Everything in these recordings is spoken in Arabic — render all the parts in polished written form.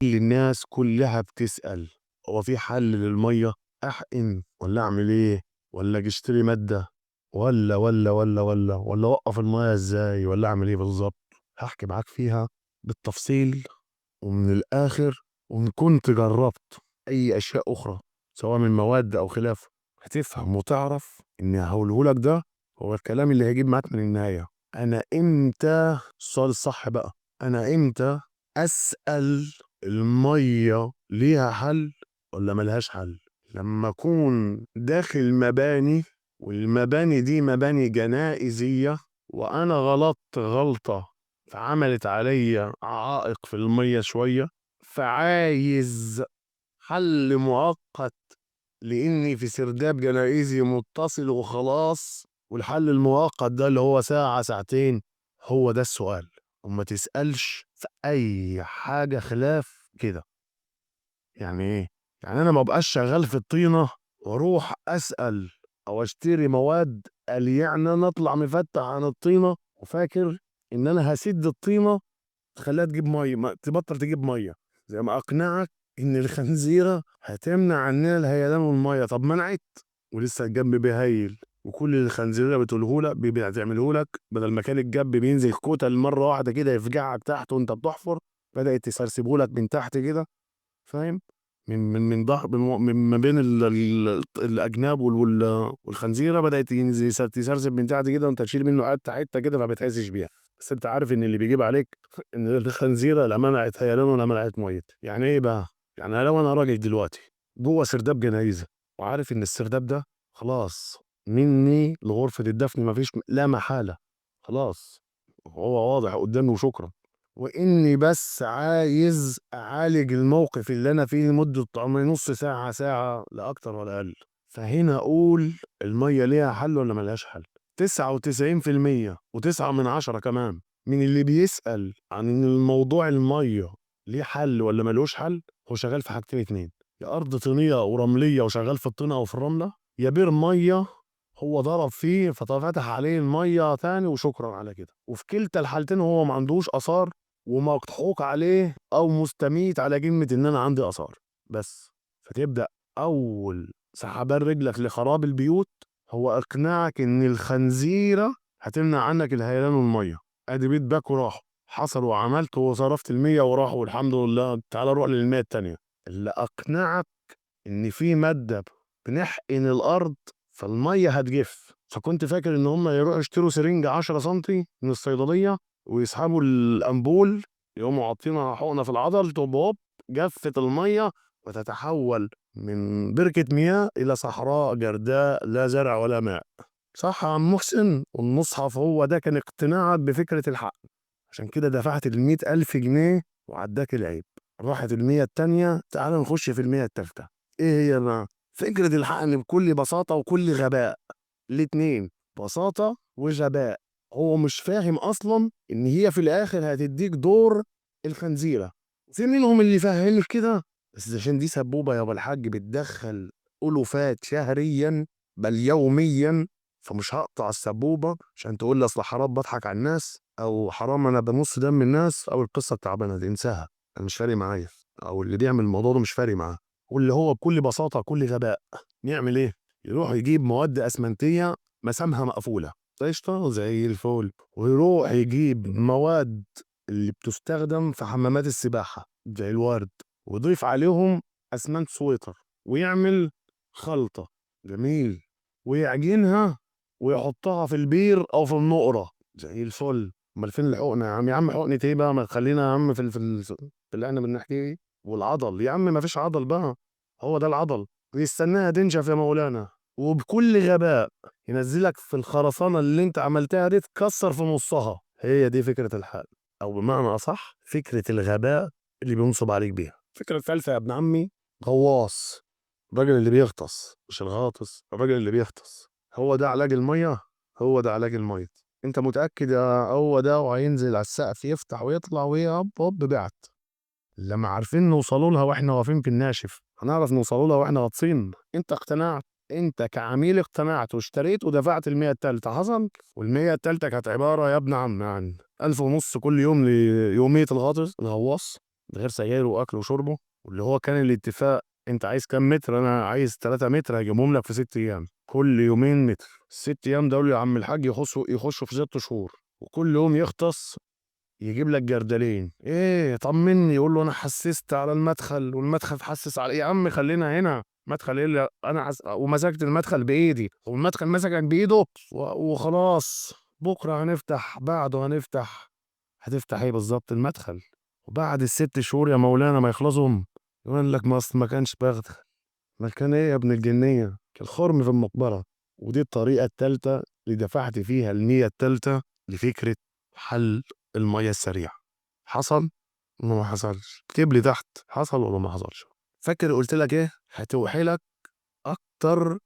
الناس كلها بتسأل هو في حل للمية؟ أحقن ولا أعمل إيه؟ ولا أجي أشتري مادة ولا أوقف المية إزاي ولا أعمل إيه بالظبط؟ هحكي معاك فيها بالتفصيل ومن الآخر، وإن كنت جربت أي أشياء أخرى سواء من مواد أو خلافه هتفهم وتعرف إن هقولهولك ده هو الكلام اللي هيجيب معاك من النهاية. أنا إمتى السؤال الصح بقى، أنا إمتى أسأل المية ليها حل ولا ملهاش حل؟ لما أكون داخل مباني والمباني دي مباني جنائزية وأنا غلطت غلطة فعملت عليا عائق في المية شوية، فعايز حل مؤقت لإني في سرداب جنائزي متصل وخلاص، والحل المؤقت ده اللي هو ساعة ساعتين. هو ده السؤال، وما تسألش في أي حاجة خلاف كده. يعني إيه؟ يعني أنا ما بقاش شغال في الطينة وأروح أسأل أو أشتري مواد قال يعني أنا أطلع مفتح عن الطينة وفاكر إن أنا هسد الطينة تخليها تجيب مية، تبطل تجيب مية. زي ما أقنعك إن الخنزيرة هتمنع عننا الهيلان والمية، طب منعت ولسه الجنب بيهيل. وكل اللي الخنزيرة بتقولهولك بتعملهولك بدل ما كان الجنب بينزل كتل مرة واحدة كده يفجعك تحت وأنت بتحفر، بدأت تسرسبهولك من تحت كده، فاهم؟ من ظهر من ما بين الاجناب والخنزيره بدات تسرسب من تحت كده وانت تشيل منه حته حته كده ما بتحسش بيها. بس انت عارف ان اللي بيجيب عليك ان الخنزيره لا منعت هيلان ولا منعت ميت. يعني ايه بقى؟ يعني لو انا راجل دلوقتي جوه سرداب جنايزه وعارف ان السرداب ده خلاص مني لغرفه الدفن مفيش لا محاله، خلاص هو واضح قدامي وشكرا، وإني بس عايز أعالج الموقف اللي أنا فيه لمدة نص ساعة ساعة لا أكتر ولا أقل، فهنا أقول المية ليها حل ولا ملهاش حل؟ 99% و9 من 10 كمان من اللي بيسأل عن إن الموضوع المية ليه حل ولا ملوش حل هو شغال في حاجتين اتنين: يا أرض طينية ورملية وشغال في الطينة أو في الرملة، يا بير مية هو ضرب فيه ففتح عليه المية تاني وشكرا على كده. وفي كلتا الحالتين هو ما عندوش آثار ومضحوك عليه او مستميت على كلمه ان انا عندي اثار بس. فتبدا اول سحبان رجلك لخراب البيوت هو اقناعك ان الخنزيره هتمنع عنك الهيلان والميه. ادي بيت باك وراحوا حصل وعملت وصرفت المية وراحوا والحمد لله، تعال روح للمية التانية. اللي اقنعك ان في ماده بنحقن الارض فالميه هتجف، فكنت فاكر ان هم يروحوا يشتروا سرنجه 10 سم من الصيدليه ويسحبوا الامبول يقوموا عاطينها حقنه في العضل تبوب هوب جفت الميه وتتحول من بركه مياه الى صحراء جرداء لا زرع ولا ماء. صح يا عم محسن؟ والمصحف هو ده كان اقتناعك بفكره الحق، عشان كده دفعت ال100,000 جنيه وعداك العيب. راحت المية التانية، تعال نخش في المية التالتة. ايه هي بقى؟ فكرة الحقن بكل بساطة وكل غباء. الاتنين بساطة وغباء. هو مش فاهم أصلا إن هي في الآخر هتديك دور الخنزيرة. في منهم اللي فاهم كده، بس عشان دي سبوبة يا أبو الحاج بتدخل ألوفات شهريا بل يوميا، فمش هقطع السبوبة عشان تقول لي أصل حرام بضحك على الناس أو حرام أنا بمص دم الناس أو القصة التعبانة دي انساها. أنا مش فارق معايا، أو اللي بيعمل الموضوع ده مش فارق معاه. واللي هو بكل بساطة كل غباء يعمل إيه؟ يروح يجيب مواد أسمنتية مسامها مقفولة قشطة زي الفول، ويروح يجيب مواد اللي بتستخدم في حمامات السباحة زي الورد ويضيف عليهم أسمنت سويتر ويعمل خلطة جميل ويعجنها ويحطها في البير أو في النقرة زي الفل. امال فين الحقنة يا عم؟ يا عم حقنة ايه بقى؟ ما تخلينا يا عم في اللي احنا بنحكيه. والعضل يا عم ما فيش عضل بقى، هو ده العضل ويستناها تنشف يا مولانا. وبكل غباء ينزلك في الخرسانة اللي انت عملتها دي تكسر في نصها. هي دي فكرة الحل، او بمعنى اصح فكرة الغباء اللي بينصب عليك بيها. فكرة ثالثة يا ابن عمي: غواص. الراجل اللي بيغطس مش الغاطس، الراجل اللي بيغطس. هو ده علاج المية، هو ده علاج المية. انت متأكد يا هو ده؟ وهينزل على السقف يفتح ويطلع هوب هوب بعت. لما عارفين نوصلوا لها واحنا واقفين في الناشف هنعرف نوصلوا لها واحنا غاطسين. انت اقتنعت، انت كعميل اقتنعت واشتريت ودفعت المية التالتة حصل. والمية التالتة كانت عبارة يا ابن عم يعني 1500 كل يوم ليومية الغاطس الغواص. من غير سجاير واكل وشربه، واللي هو كان الاتفاق انت عايز كام متر، انا عايز 3 متر هجيبهم لك في 6 ايام، كل يومين متر. الست ايام دول يا عم الحاج يخشوا في 6 شهور، وكل يوم يختص يجيب لك جردلين. ايه طمني، يقول له انا حسست على المدخل والمدخل تحسس على ايه يا عم، خلينا هنا مدخل ايه اللي انا ومسكت المدخل بايدي والمدخل مسكك بايده وخلاص. بكره هنفتح، بعده هنفتح. هتفتح ايه بالظبط؟ المدخل. وبعد ال6 شهور يا مولانا ما يخلصهم يقول لك ما اصل ما كانش بدخل. ما كان ايه يا ابن الجنيه؟ كان خرم في المقبره. ودي الطريقه الثالثه اللي دفعت فيها المية الثالثه لفكره حل الميه السريعه. حصل ولا ما حصلش؟ اكتب لي تحت حصل ولا ما حصلش. فاكر قلت لك ايه؟ هتوحي لك اكتر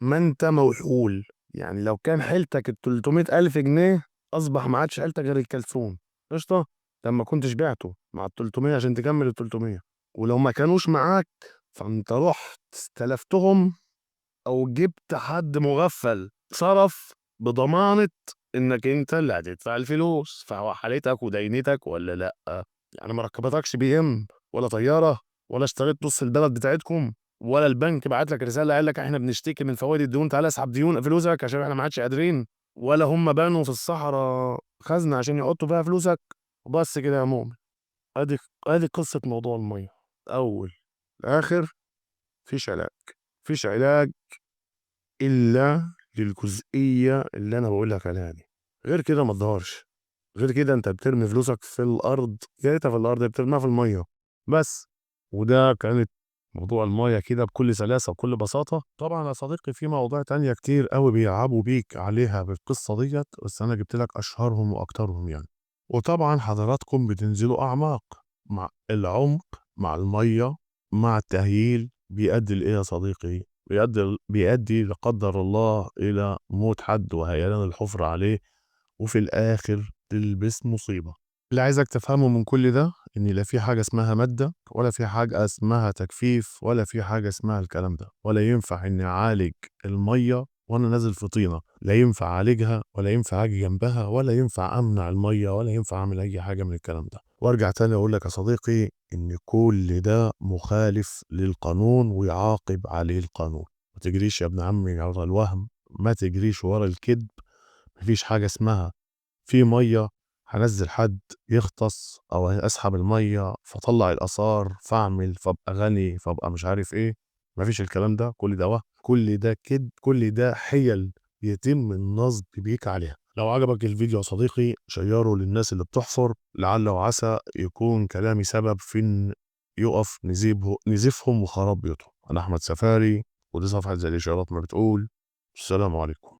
ما انت موحول. يعني لو كان حيلتك ال 300,000 جنيه اصبح ما عادش حيلتك غير الكلسون. قشطه. لما كنتش بعته مع ال 300 عشان تكمل ال 300. ولو ما كانوش معاك فانت رحت استلفتهم او جبت حد مغفل صرف بضمانه انك انت اللي هتدفع الفلوس، فهو حالتك ودينتك ولا لا؟ يعني ما ركبتكش بي ام ولا طياره ولا اشتريت نص البلد بتاعتكم، ولا البنك بعت لك رساله قال لك احنا بنشتكي من فوائد الديون تعالى اسحب ديون فلوسك عشان احنا ما عادش قادرين، ولا هم بنوا في الصحراء خزنه عشان يحطوا فيها فلوسك. وبس كده يا مؤمن. ادي قصه موضوع الميه. اول لاخر مفيش علاج. مفيش علاج الا للجزئيه اللي انا بقول لك عليها دي. غير كده ما تدهورش. غير كده انت بترمي فلوسك في الارض، يا ريتها في الارض بترميها في الميه بس. وده كانت موضوع الميه كده بكل سلاسه وبكل بساطه. طبعا يا صديقي في مواضيع تانية كتير قوي بيلعبوا بيك عليها بالقصه ديت، بس انا جبت لك اشهرهم واكترهم يعني. وطبعا حضراتكم بتنزلوا اعماق. مع العمق مع الميه مع التهييل بيؤدي لايه يا صديقي؟ بيؤدي لا قدر الله الى موت حد وهيلان الحفر عليه، وفي الآخر تلبس مصيبة. اللي عايزك تفهمه من كل ده إن لا في حاجة اسمها مادة، ولا في حاجة اسمها تجفيف، ولا في حاجة اسمها الكلام ده. ولا ينفع إني أعالج المية وأنا نازل في طينة. لا ينفع أعالجها ولا ينفع أجي جنبها ولا ينفع أمنع المية ولا ينفع أعمل أي حاجة من الكلام ده. وأرجع تاني أقول لك يا صديقي إن كل ده مخالف للقانون ويعاقب عليه القانون. ما تجريش يا ابن عمي ورا الوهم، ما تجريش ورا الكذب. مفيش حاجة اسمها في ميه هنزل حد يغطس او اسحب الميه فطلع الاثار فاعمل فابقى غني فابقى مش عارف ايه. مفيش الكلام ده. كل ده وهم، كل ده كذب، كل ده حيل يتم النصب بيك عليها. لو عجبك الفيديو يا صديقي شيره للناس اللي بتحفر، لعل وعسى يكون كلامي سبب في ان يقف نزيفهم وخراب بيوتهم. انا احمد سفاري، ودي صفحه زي الاشارات ما بتقول. السلام عليكم.